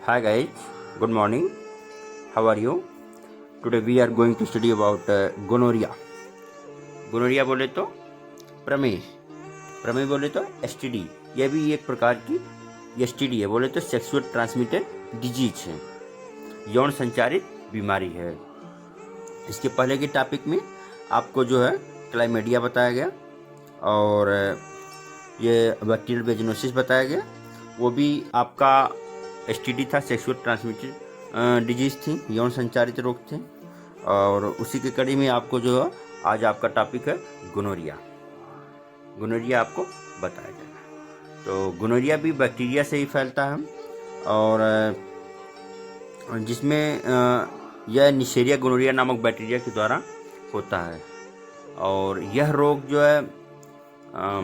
Hi guys, good morning. How are you? Today we are going to study about gonorrhea. Gonorrhea बोले तो प्रमेह, प्रमेह बोले तो STD. यह भी एक प्रकार की एसटीडी है। बोले तो सेक्सुअल ट्रांसमिटेड डिजीज है, यौन संचारित बीमारी है। इसके पहले के टॉपिक में आपको जो है क्लाइमेडिया बताया गया और ये बैक्टीरियल वेजिनोसिस बताया गया। वो भी आपका एसटीडी था, सेक्सुअल ट्रांसमिटेड डिजीज थी, यौन संचारित रोग थे। और उसी के कड़ी में आपको जो आज आपका टॉपिक है गोनोरिया। गोनोरिया आपको बताया जाएगा। तो गोनोरिया भी बैक्टीरिया से ही फैलता है और जिसमें यह निशेरिया गोनोरिया नामक बैक्टीरिया के द्वारा होता है। और यह रोग जो है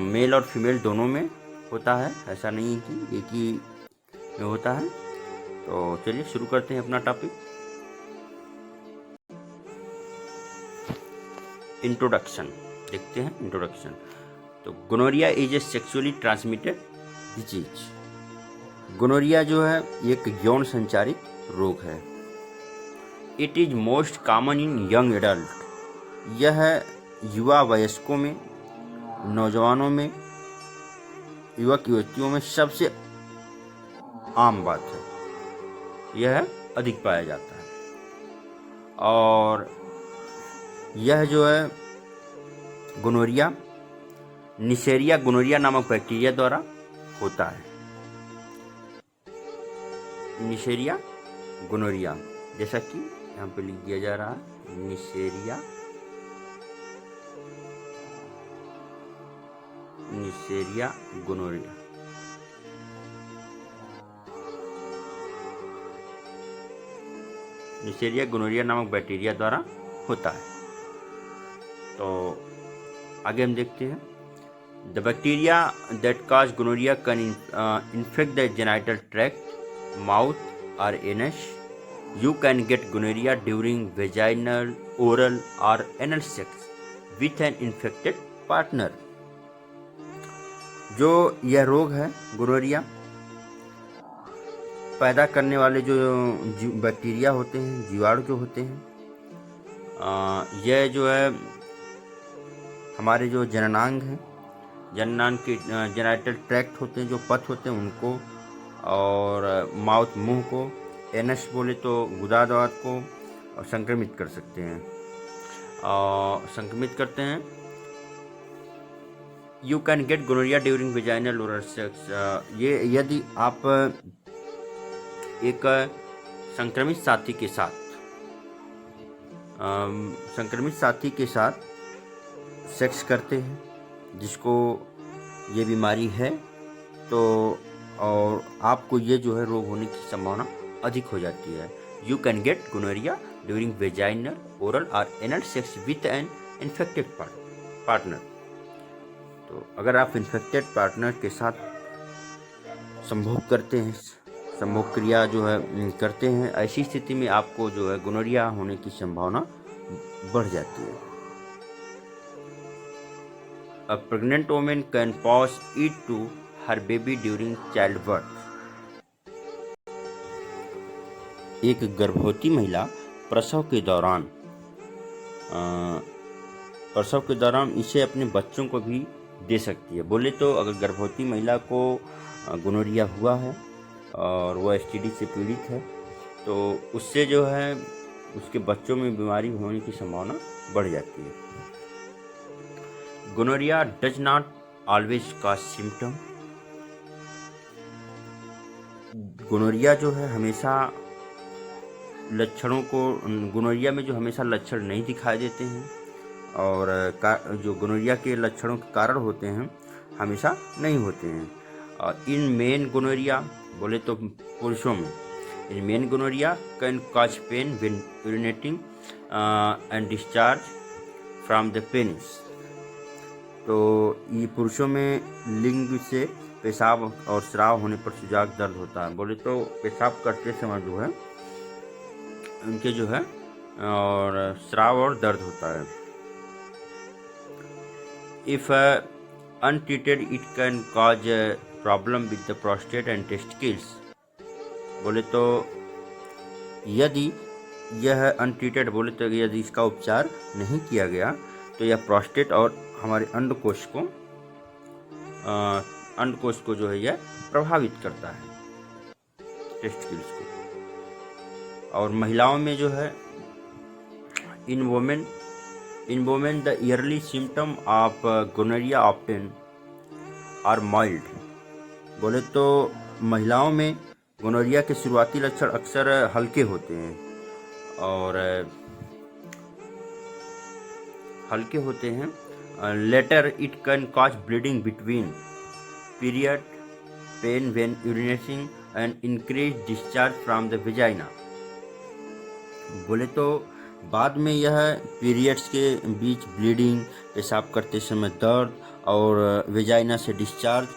मेल और फीमेल दोनों में होता है, ऐसा नहीं है कि एक ही में होता है। तो चलिए शुरू करते हैं अपना टॉपिक। इंट्रोडक्शन देखते हैं। इंट्रोडक्शन तो gonorrhea is a sexually transmitted disease. Gonorrhea जो है एक यौन संचारित रोग है। It is most common in young adult. यह युवा वयस्कों में, नौजवानों में, युवक युवतियों में सबसे आम बात है। यह अधिक पाया जाता है और यह जो है गोनोरिया निशेरिया गोनोरिया नामक बैक्टीरिया द्वारा होता है। निशेरिया गोनोरिया, जैसा कि यहाँ पे लिख दिया जा रहा है, निशेरिया गोनोरिया। निशेरिया गोनोरिया नामक बैक्टीरिया द्वारा होता है। तो आगे हम देखते हैं। The bacteria that cause gonorrhoea can infect the genital tract, mouth और anus. You can get gonorrhoea during vaginal, oral और anal sex with an infected partner. जो यह रोग है गोनोरिया पैदा करने वाले जो बैक्टीरिया होते हैं, जीवाणु जो होते हैं, यह जो है हमारे जो जननांग हैं, जननांग के जेनिटल ट्रैक्ट होते हैं, जो पथ होते हैं उनको, और माउथ मुंह को, एनस बोले तो गुदादात को संक्रमित कर सकते हैं, संक्रमित करते हैं। You can get gonorrhoea during vaginal oral sex. ये यदि आप एक संक्रमित साथी के साथ सेक्स करते हैं जिसको ये बीमारी है, तो और आपको ये जो है रोग होने की संभावना अधिक हो जाती है। You can get gonorrhoea during vaginal, oral और anal sex with an infected partner. तो अगर आप इन्फेक्टेड पार्टनर के साथ संभोग करते हैं, संभोग क्रिया जो है करते हैं, ऐसी स्थिति में आपको जो है गोनोरिया होने की संभावना बढ़ जाती है। A pregnant woman can pass it to her baby during childbirth. एक गर्भवती महिला प्रसव के दौरान इसे अपने बच्चों को भी दे सकती है। बोले तो अगर गर्भवती महिला को गोनोरिया हुआ है और वह एसटीडी से पीड़ित है, तो उससे जो है उसके बच्चों में बीमारी होने की संभावना बढ़ जाती है। Gonorrhea does not always cause symptom. Gonorrhea जो है हमेशा लक्षणों को, गोनोरिया में जो हमेशा लक्षण नहीं दिखाई देते हैं और जो गोनोरिया के लक्षणों के कारण होते हैं हमेशा नहीं होते हैं। और इन मेन गोनोरिया बोले तो पुरुषों में, in men gonorrhoea can cause pain when urinating and discharge from the penis. तो ये पुरुषों में लिंग से पेशाब और स्राव होने पर सुजाग दर्द होता है। बोले तो पेशाब करते समय जो है उनके जो है और स्राव और दर्द होता है। If untreated it can cause a problem with the prostate and testicles. बोले तो यदि यह अनट्रीटेड, बोले तो यदि इसका उपचार नहीं किया गया तो यह प्रोस्टेट और हमारे अंडकोश को जो है यह प्रभावित करता है, टेस्टिकल्स को। और महिलाओं में जो है in women the early symptom of gonorrhoea often are mild. बोले तो महिलाओं में गोनोरिया के शुरुआती लक्षण अक्सर हल्के होते हैं later it can cause bleeding between period, pain when urinating and increase discharge from the vagina. बोले तो बाद में यह पीरियड्स के बीच ब्लीडिंग, पेशाब करते समय दर्द और वेजाइना से डिस्चार्ज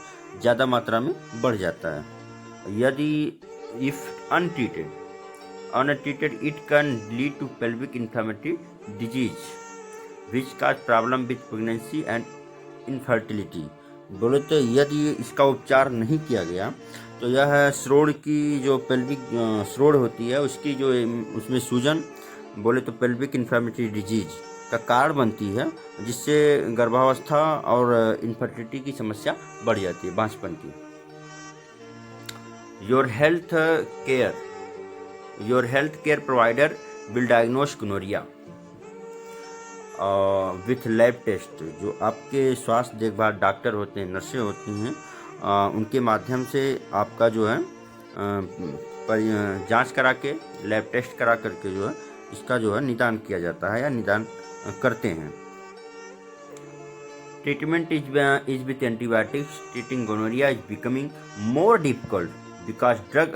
ज़्यादा मात्रा में बढ़ जाता है। यदि if untreated it can lead to pelvic inflammatory disease which cause problem with pregnancy and infertility। बोले तो यदि इसका उपचार नहीं किया गया तो यह श्रोण की जो पेल्विक श्रोण होती है उसकी जो उसमें सूजन, बोले तो पेल्विक इन्फ्लेमेटरी डिजीज का कारण बनती है, जिससे गर्भावस्था और इनफर्टिलिटी की समस्या बढ़ जाती है, बांझपन की। Your health care provider will diagnose gonorrhea with lab test. जो आपके स्वास्थ्य देखभाल डॉक्टर होते हैं, नर्सें होती हैं, उनके माध्यम से आपका जो है जांच करा के, लैब टेस्ट करा करके जो है इसका जो है निदान किया जाता है या निदान करते हैं। Treatment is with antibiotics. Treating gonorrhea is becoming more difficult because drug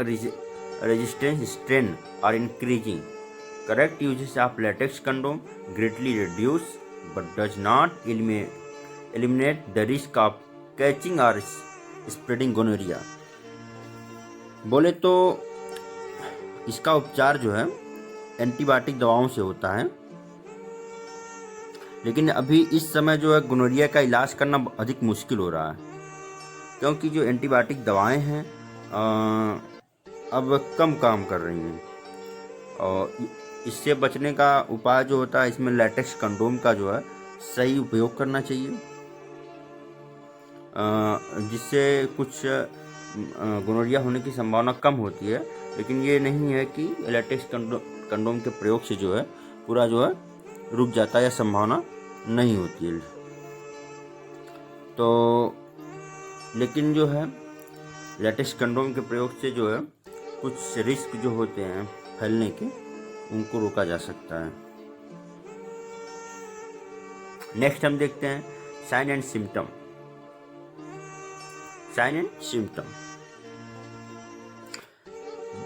resistance strain are increasing. Correct uses of latex condom greatly reduce but does not eliminate the risk of catching or spreading gonorrhea। बोले तो इसका उपचार जो है antibiotic दवाओं से होता है, लेकिन अभी इस समय जो है गोनोरिया का इलाज करना अधिक मुश्किल हो रहा है, क्योंकि जो एंटीबायोटिक दवाएं हैं अब कम काम कर रही हैं। और इससे बचने का उपाय जो होता है, इसमें लैटेक्स कंडोम का जो है सही उपयोग करना चाहिए, जिससे कुछ गोनोरिया होने की संभावना कम होती है। लेकिन ये नहीं है कि लैटेक्स कंडोम के प्रयोग से जो है पूरा जो है रुक जाता है या संभावना नहीं होती है। तो लेकिन जो है लैटेक्स कंडोम के प्रयोग से जो है कुछ रिस्क जो होते हैं फैलने के, उनको रोका जा सकता है। नेक्स्ट हम देखते हैं sign and symptom.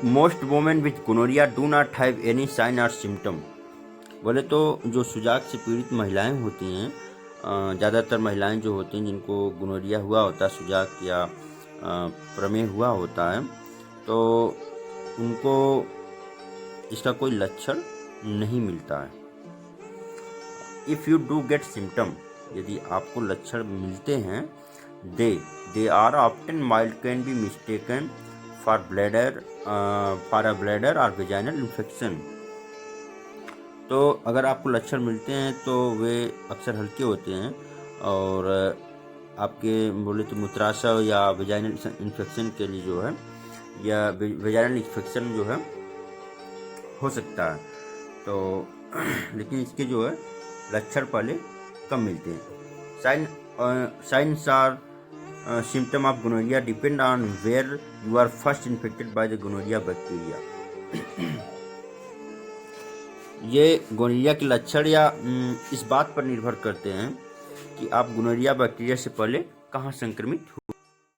Most women with gonorrhea do not have any sign और सिम्टम। बोले तो जो सुजाक से पीड़ित महिलाएं होती हैं, ज़्यादातर महिलाएं जो होती हैं जिनको गोनोरिया हुआ होता है, सुजाक या प्रमेह हुआ होता है, तो उनको इसका कोई लक्षण नहीं मिलता है। If you do get symptom, यदि आपको लक्षण मिलते हैं, they are often mild, can be mistaken for a bladder और वेजाइनल इन्फेक्शन। तो अगर आपको लक्षण मिलते हैं तो वे अक्सर हल्के होते हैं और आपके बोले तो मूत्राशय या वेजाइनल इन्फेक्शन के लिए जो है, या वेजाइनल इन्फेक्शन जो है हो सकता है। तो लेकिन इसके जो है लक्षण पहले कम मिलते हैं। Signs or symptom of gonorrhea depend on where you are first infected by the gonorrhea bacteria. ये गोनोरिया के लक्षण या इस बात पर निर्भर करते हैं कि आप गोनोरिया बैक्टीरिया से पहले कहाँ संक्रमित हुए।